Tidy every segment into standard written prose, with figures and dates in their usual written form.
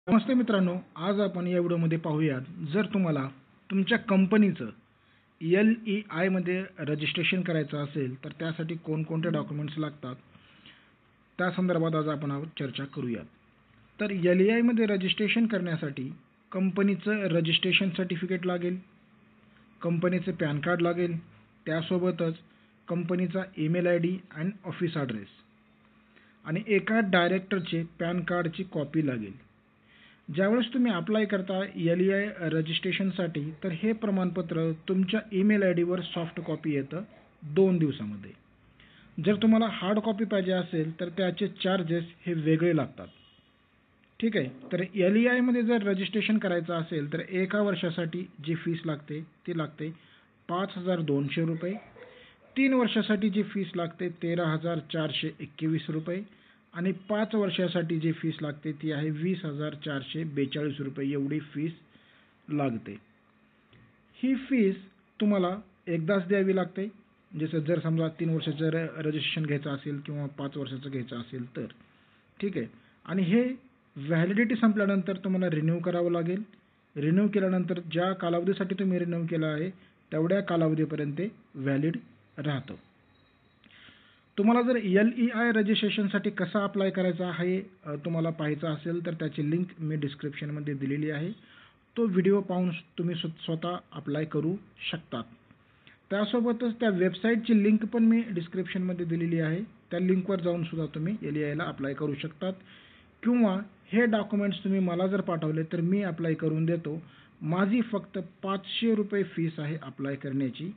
नमस्ते मित्रांनो, आज आपण या व्हिडिओमध्ये पाहूयात जर तुम्हाला तुमच्या कंपनीचं LEIमध्ये रजिस्ट्रेशन करायचं असेल तर त्यासाठी कोणकोणते डॉक्युमेंट्स लागतात त्या संदर्भात आज आपण चर्चा करूयात. तर LEIमध्ये रजिस्ट्रेशन करण्यासाठी कंपनीचं रजिस्ट्रेशन सर्टिफिकेट लागेल, कंपनीचे पॅन कार्ड लागेल, त्यासोबतच कंपनीचा ईमेल ID आणि ऑफिस ॲड्रेस आणि एका डायरेक्टरचे पॅन कार्डची कॉपी लागेल. ज्यावेळेस तुम्ही अप्लाय करता LEI रजिस्ट्रेशनसाठी तर हे प्रमाणपत्र तुमच्या ईमेल IDवर सॉफ्ट कॉपी येतं 2 दिवसामध्ये. जर तुम्हाला हार्ड कॉपी पाहिजे असेल तर त्याचे चार्जेस हे वेगळे लागतात. ठीक आहे. तर LEIमध्ये जर रजिस्ट्रेशन करायचं असेल तर एका वर्षासाठी जी फीस लागते ती लागते ₹5,200. 3 वर्षासाठी जी फीस लागते ₹13,421 आणि 5 वर्षासाठी जी फीस लागते ती आहे ₹20,442 एवढी फीस लागते. ही फीस तुम्हाला एकदाच द्यावी लागते. जर समजा 3 वर्षाचं रजिस्ट्रेशन घ्यायचं असेल किंवा 5 वर्षाचं घ्यायचं असेल तर. ठीक आहे. आणि हे व्हॅलिडिटी संपल्यानंतर तुम्हाला रिन्यू करावं लागेल. रिन्यू केल्यानंतर ज्या कालावधीसाठी तुम्ही रिन्यू केलं आहे तेवढ्या कालावधीपर्यंत ते व्हॅलिड राहतं. तुम्हाला जर LEI रजिस्ट्रेशनसाठी कसा अप्लाय करायचा आहे तुम्हाला पाहायचं असेल तर त्याची लिंक मी डिस्क्रिप्शनमध्ये दिलेली आहे. तो व्हिडिओ पाहून तुम्ही स्वतः अप्लाय करू शकतात. त्यासोबतच त्या वेबसाईटची लिंक पण मी डिस्क्रिप्शनमध्ये दिलेली आहे. त्या लिंकवर जाऊन सुद्धा तुम्ही LEIला अप्लाय करू शकतात किंवा हे डॉक्युमेंट्स तुम्ही मला जर पाठवले तर मी अप्लाय करून देतो. माझी फक्त ₹500 फीस आहे अप्लाय करण्याची.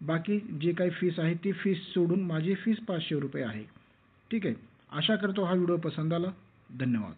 बाकी जे काही फीस आहे ती फीस सोडून माझी फीस ₹500 आहे. ठीक आहे. आशा करतो हा व्हिडिओ पसंत आला. धन्यवाद.